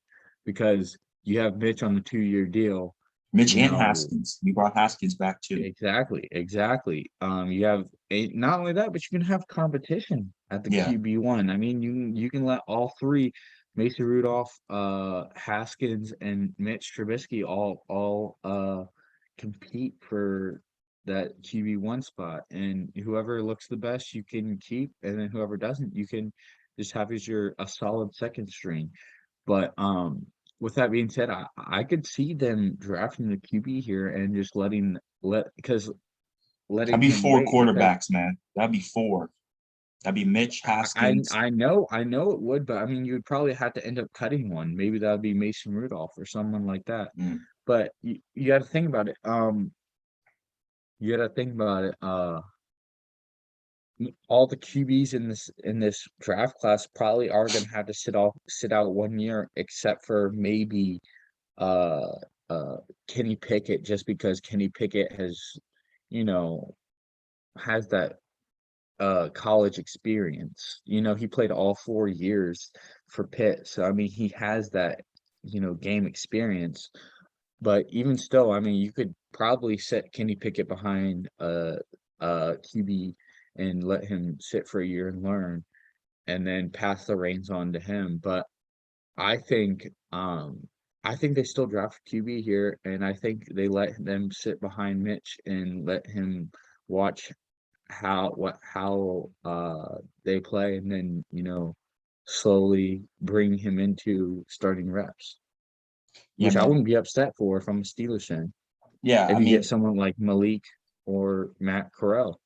because you have Mitch on the 2-year deal. Mitch You and know, Haskins. We brought Haskins back too. exactly, exactly. You have not only that, but you can have competition at the Yeah. QB1. I mean, you can let all three, Mason Rudolph, Haskins, and Mitch Trubisky all compete for that QB1 spot. And whoever looks the best, you can keep, and then whoever doesn't, you can just have as your a solid second string. But with that being said, I could see them drafting the QB here and just That'd letting be him four wait because quarterbacks, man. That'd be four. That'd be Mitch, Haskins. I know it would, but I mean you would probably have to end up cutting one. Maybe that would be Mason Rudolph or someone like that. Mm. But you got to think about it. You got to think about it. All the QBs in this draft class probably are going to have to sit out 1 year, except for maybe uh uh Kenny Pickett, just because Kenny Pickett you know has that college experience. He played all 4 years for Pitt. So I mean he has that, game experience. But even still, I mean you could probably set Kenny Pickett behind QB and let him sit for a year and learn and then pass the reins on to him. But I think I think they still draft QB here, and I think they let them sit behind Mitch and let him watch how they play, and then slowly bring him into starting reps, Yeah, which I man. wouldn't be upset for if I'm a Steelers fan. Yeah, I If you get mean, someone like Malik or Matt Corral.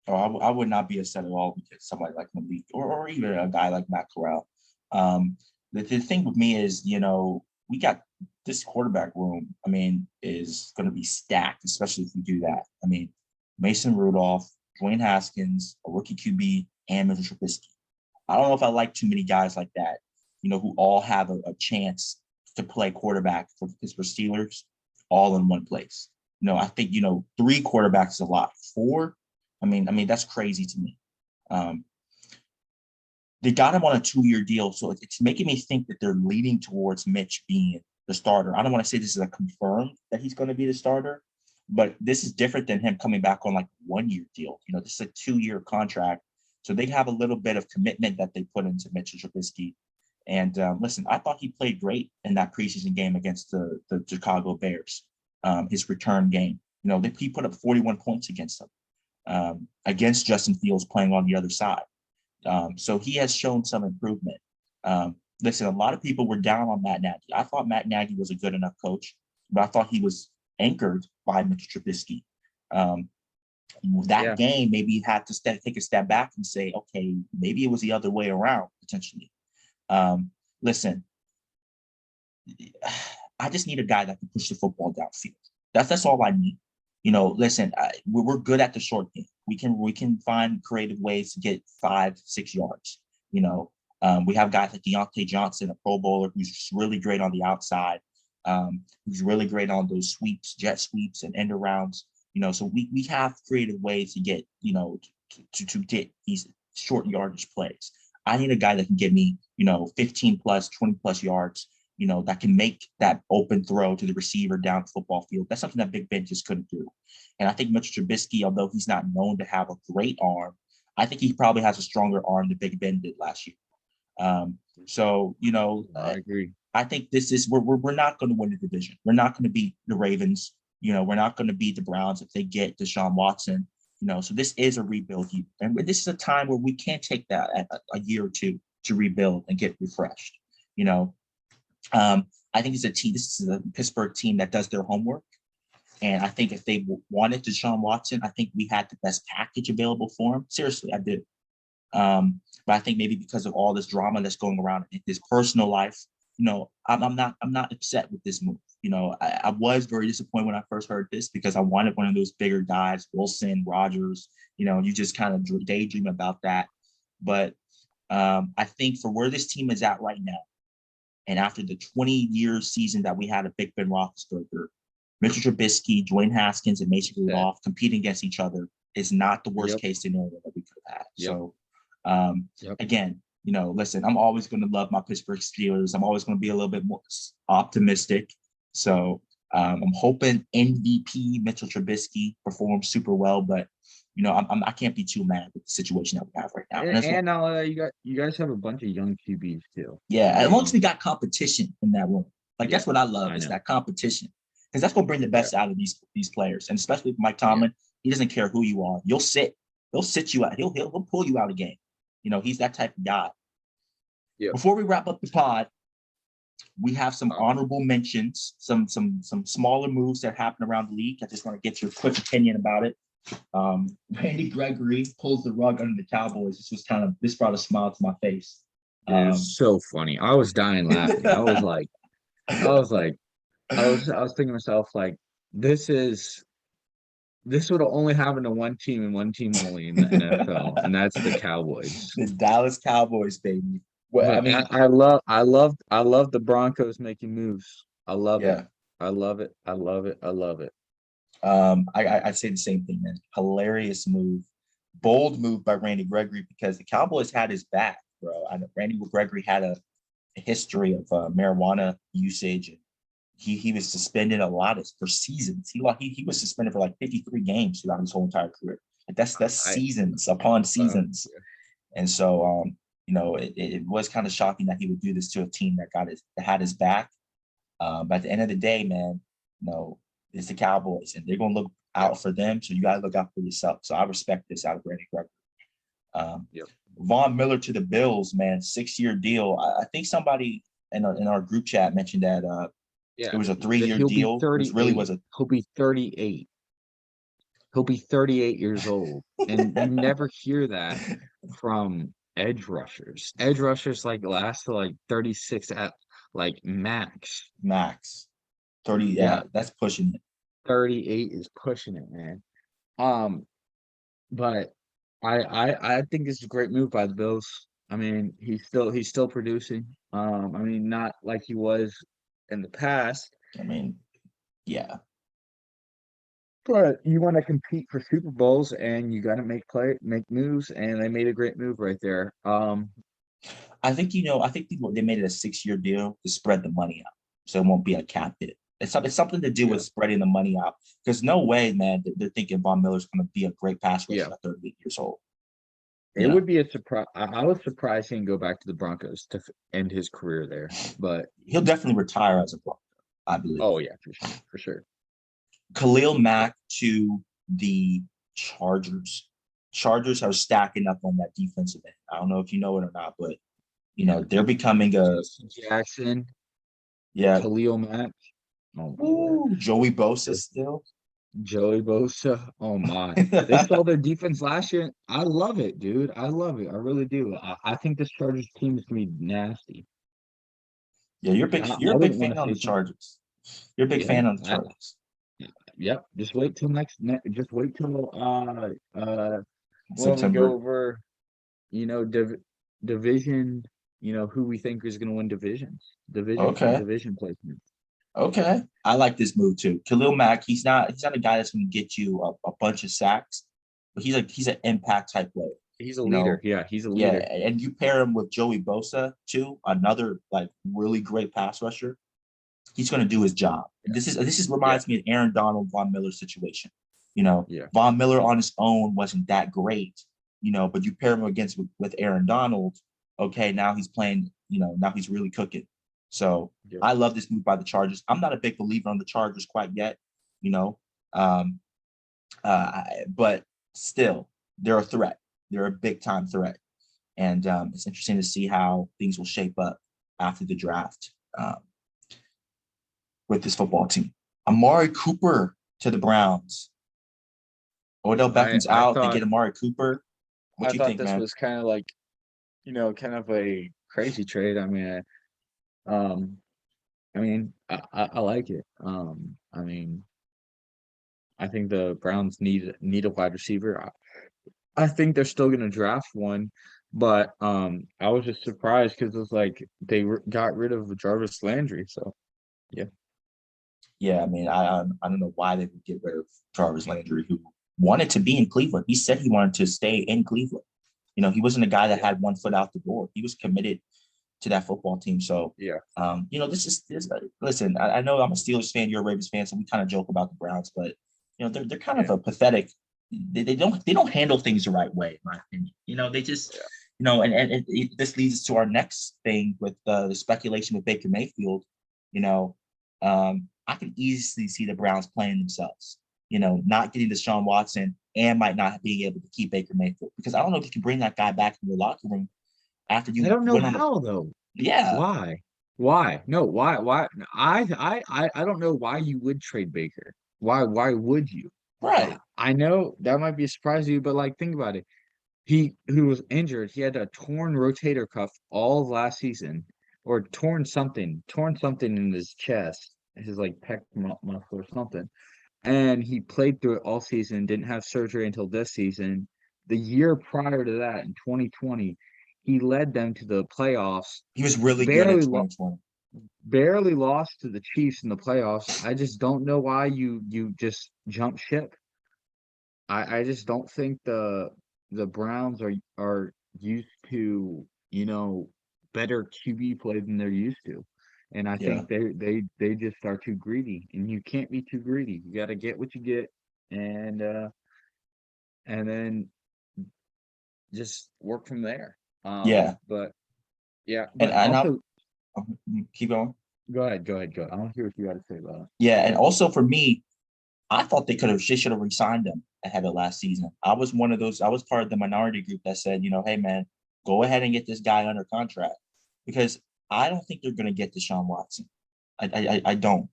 oh, I would not be upset at all with somebody like Malik or even a guy like Matt Corral. The thing with me is, we got this quarterback room, I mean, is going to be stacked, especially if we do that. I mean, Mason Rudolph, Dwayne Haskins, a rookie QB, and Mitchell Trubisky. I don't know if I like too many guys like that, who all have a chance to play quarterback for the Pittsburgh Steelers all in one place. I think, three quarterbacks is a lot. Four, I mean that's crazy to me. Um, they got him on a 2-year deal, so it's making me think that they're leaning towards Mitch being the starter. I don't want to say this is a confirmed that he's going to be the starter, but this is different than him coming back on like 1-year deal. This is a 2-year contract, so they have a little bit of commitment that they put into Mitchell Trubisky. And listen, I thought he played great in that preseason game against the Chicago Bears, his return game. He put up 41 points against them, against Justin Fields playing on the other side. So he has shown some improvement. Listen, a lot of people were down on Matt Nagy. I thought Matt Nagy was a good enough coach, but I thought he was anchored by Mitch Trubisky. Um, that Yeah, game, maybe he had to take a step back and say, okay, maybe it was the other way around potentially. Listen, I just need a guy that can push the football downfield. That's all I need. Listen, we're good at the short game. We can find creative ways to get 5-6 yards. We have guys like Deontay Johnson, a Pro Bowler, who's just really great on the outside. Who's really great on those sweeps, jet sweeps, and end arounds. So we have creative ways to get to get these short yardage plays. I need a guy that can give me 15 plus, 20 plus yards, that can make that open throw to the receiver down the football field. That's something that Big Ben just couldn't do. And I think Mitchell Trubisky, although he's not known to have a great arm, I think he probably has a stronger arm than Big Ben did last year. So, I agree. I think this is we're not going to win the division. We're not going to beat the Ravens. We're not going to beat the Browns if they get Deshaun Watson. So this is a rebuild year, and this is a time where we can't take that a year or two to rebuild and get refreshed. You know, I think it's a team. This is a Pittsburgh team that does their homework. And I think if they wanted Deshaun Watson, I think we had the best package available for him. Seriously, I did. But I think maybe because of all this drama that's going around in his personal life, I'm not upset with this move. I was very disappointed when I first heard this because I wanted one of those bigger guys, Wilson, Rogers. You just kind of daydream about that. But I think for where this team is at right now, and after the 20-year season that we had of Big Ben Roethlisberger, Mitchell Trubisky, Dwayne Haskins, and Mason Rudolph competing against each other is not the worst case scenario that we could have had. Yep. So, Yep. again, listen, I'm always going to love my Pittsburgh Steelers. I'm always going to be a little bit more optimistic. So, I'm hoping MVP Mitchell Trubisky performs super well, but I can't be too mad with the situation that we have right now. And now you guys have a bunch of young QBs too. Yeah, as long as we got competition in that room, that's what I love is that competition, because that's going to bring the best out of these players, and especially with Mike Tomlin. He doesn't care who you are. He'll sit you out. He'll pull you out of game. He's that type of guy. Yeah. Before we wrap up the pod, we have some honorable mentions, some smaller moves that happen around the league. I just want to get your quick opinion about it. Randy Gregory pulls the rug under the Cowboys. This brought a smile to my face. It was so funny. I was dying laughing. I was thinking to myself, like, this would have only happened to one team and one team only in the NFL, and that's the Cowboys. The Dallas Cowboys, baby. Well, I mean, I love the Broncos making moves. I love it. I love it. I love it. I love it. I say the same thing, man. Hilarious move, bold move by Randy Gregory, because the Cowboys had his back, bro. I know Randy Gregory had a history of marijuana usage, and he was suspended a lot for seasons. He was suspended for like 53 games throughout his whole entire career. That's seasons upon seasons, and so it was kind of shocking that he would do this to a team that had his back. But at the end of the day, man, it's the Cowboys, and they're going to look out for them. So you got to look out for yourself. So I respect this out of Randy Gregory. Von Miller to the Bills, man, 6-year deal. I think somebody in our group chat mentioned that it was a 3-year deal. He'll be 38. He'll be 38 years old, and you never hear that from edge rushers. Edge rushers last to 36 at max. 30, yeah, that's pushing it. 38 is pushing it, man. But I think it's a great move by the Bills. I mean, he's still producing. I mean, not like he was in the past. I mean, yeah. But you want to compete for Super Bowls, and you got to make moves, and they made a great move right there. I think they made it a 6-year deal to spread the money out, so it won't be a cap hit. It's something to do with spreading the money out, because no way, man, they're thinking Von Miller's going to be a great pass rusher at 38 years old. It would be a surprise. I was surprised he didn't go back to the Broncos to end his career there, but he'll definitely retire as a Bronco, I believe. Oh yeah, for sure. Khalil Mack to the Chargers. Chargers are stacking up on that defensive end. I don't know if you know it or not, but they're becoming a Jackson. Yeah, Khalil Mack. Oh, Joey Bosa still. Joey Bosa. Oh my! They saw their defense last year. I love it, dude. I love it. I really do. I think this Chargers team is gonna be nasty. Yeah, you're a big fan on the Chargers. You're a big fan on the Chargers. Yep. Just wait till just wait till September. when we go over, division. Who we think is going to win division placement. Okay, I like this move too. Khalil Mack, he's not a guy that's going to get you a bunch of sacks, but he's an impact type player. He's a leader. Yeah, he's a leader. Yeah, and you pair him with Joey Bosa too, another really great pass rusher. He's going to do his job. Yeah. This reminds me of Aaron Donald, Von Miller situation. Von Miller on his own wasn't that great, but you pair him with Aaron Donald. Okay, now he's playing. Now he's really cooking. So I love this move by the Chargers. I'm not a big believer on the Chargers quite yet, but still, they're a threat. They're a big time threat, and it's interesting to see how things will shape up after the draft. With this football team. Amari Cooper to the Browns. Odell Beckham's out. They get Amari Cooper. What you thought think, this man? was kind of like, kind of a crazy trade. Um, I like it. I think the Browns need a wide receiver. I think they're still gonna draft one, but I was just surprised because it was like got rid of Jarvis Landry. So yeah, Yeah, I mean, I don't know why they would get rid of Jarvis Landry, who wanted to be in Cleveland. He said he wanted to stay in Cleveland. He wasn't a guy that yeah, had one foot out the door. He was committed to that football team. So, yeah. this is this. Listen, I know I'm a Steelers fan, you're a Ravens fan, so we kind of joke about the Browns, but they're kind of Yeah, a pathetic. They don't handle things the right way, in my opinion. They just yeah. this leads us to our next thing with the speculation with Baker Mayfield. You know, I can easily see the Browns playing themselves. Not getting Deshaun Watson and might not being able to keep Baker Mayfield because I don't know if you can bring that guy back in the locker room after I you don't know went on the how though. yeah, Why? Why? No, why? Why? I don't know why you would trade Baker. Why would you? right. I know that might be a surprise to you, but like think about it. He who was injured, he had a torn rotator cuff all of last season, or torn something in his chest, his like pec muscle or something. And he played through it all season, didn't have surgery until this season. The year prior to that, in 2020, he led them to the playoffs, He was really good in barely 2020. barely lost to the Chiefs in the playoffs. I just don't know why you just jump ship. I just don't think the Browns are used to, better QB play than they're used to. And I Yeah. think they just are too greedy. And you can't be too greedy. You gotta get what you get and then just work from there. Yeah. But yeah, And but and I also keep going. go ahead. I want to hear what you gotta say about it. Yeah, and also for me, I thought they should have re-signed him ahead of last season. I was one of those, I was part of the minority group that said, hey man, go ahead and get this guy under contract because I don't think they're gonna get Deshaun Watson. I don't.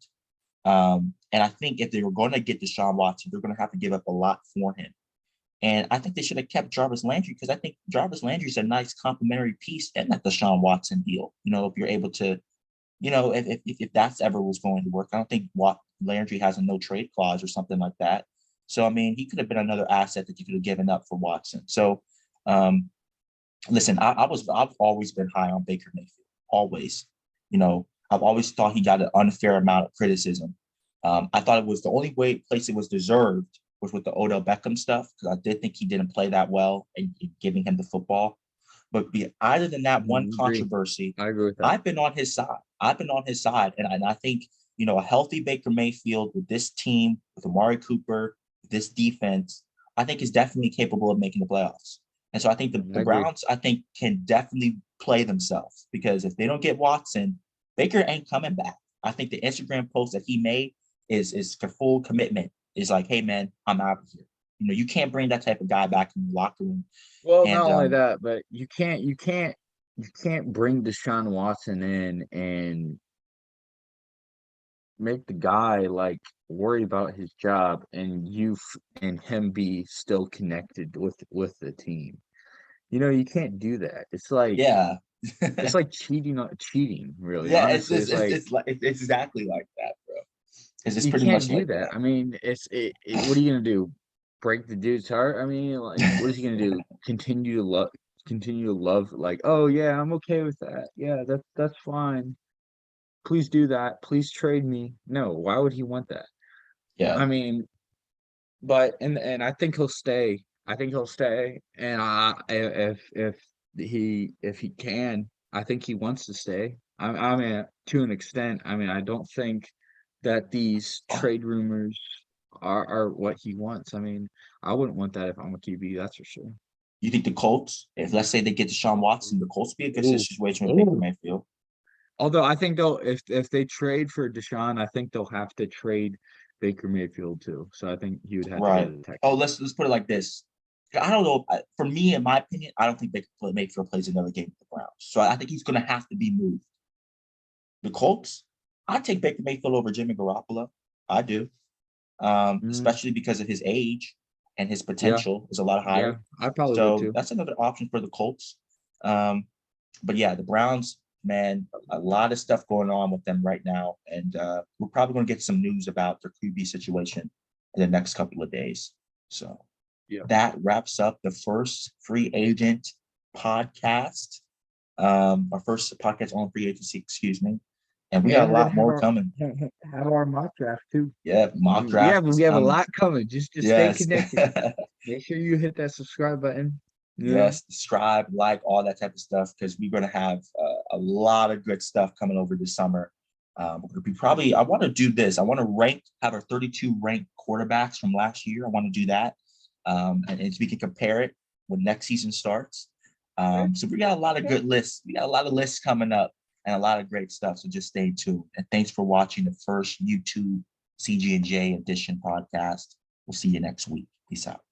And I think if they were going to get Deshaun Watson, they're going to have to give up a lot for him. And I think they should have kept Jarvis Landry because I think Jarvis Landry is a nice complementary piece in that Deshaun Watson deal. If you're able to, if that's ever was going to work, I don't think Landry has a no trade clause or something like that. So I mean, he could have been another asset that you could have given up for Watson. So, um, listen, I've always been high on Baker Mayfield. Always, I've always thought he got an unfair amount of criticism. I thought it was the only place it was deserved was with the Odell Beckham stuff because I did think he didn't play that well and giving him the football. But other than that one Agree. controversy, I agree with that. I've been on his side. I've been on his side, and I think a healthy Baker Mayfield with this team, with Amari Cooper, with this defense, I think is definitely capable of making the playoffs. And so I think the I agree. Browns, I think, can definitely play themselves because if they don't get Watson, Baker ain't coming back. I think the Instagram post that he made is for full commitment. Is like, hey man, I'm out of here. You can't bring that type of guy back in the locker room. Well, not And only that, but you can't bring Deshaun Watson in and make the guy like worry about his job and and him be still connected with the team. You can't do that. yeah, It's like cheating, really. yeah, Honestly, it's like it's exactly like that, bro. It's you pretty can't much do like that. that. I mean, what are you gonna do? Break the dude's heart? I mean, like, what is he gonna do? Continue to love, like, oh yeah, I'm okay with that. Yeah, that's fine. Please do that. Please trade me. No, why would he want that? Yeah. I mean, but and I think he'll stay. I think he'll stay. And if he can, I think he wants to stay. I mean, to an extent. I mean, I don't think that these trade rumors are what he wants. I mean, I wouldn't want that if I'm a QB, that's for sure. You think the Colts, if let's say they get Deshaun Watson, the Colts be a good Ooh, situation with Baker ooh. Mayfield? Although I think they'll if they trade for Deshaun, I think they'll have to trade Baker Mayfield too. So I think he would have to go Right. to the Oh, Texans. let's put it like this. I don't know. For me, in my opinion, I don't think Mayfield plays another game with the Browns. So I think he's going to have to be moved. The Colts, I take Baker Mayfield over Jimmy Garoppolo. I do, Mm, especially because of his age. and his Yeah, potential is a lot yeah, higher. I probably would So too. that's another option for the Colts. But yeah, the Browns, man, a lot of stuff going on with them right now. And we're probably going to get some news about their QB situation in the next couple of days. So Yeah. that wraps up the first free agent podcast. Our first podcast on free agency, excuse me. And we got And a we're gonna lot more coming. have our mock draft too. Yeah, mock Yeah, draft but is we have a coming. lot coming. Just stay Yes. connected. Make sure you hit that subscribe button. You know? Yes, subscribe, like, all that type of stuff, because we're going to have a lot of good stuff coming over this summer. We're going to be probably, I want to do this. I want to have our 32 ranked quarterbacks from last year. I want to do that. And we can compare it when next season starts. So we got a lot of good lists. We got a lot of lists coming up and a lot of great stuff. So just stay tuned. And thanks for watching the first YouTube CG&J edition podcast. We'll see you next week. Peace out.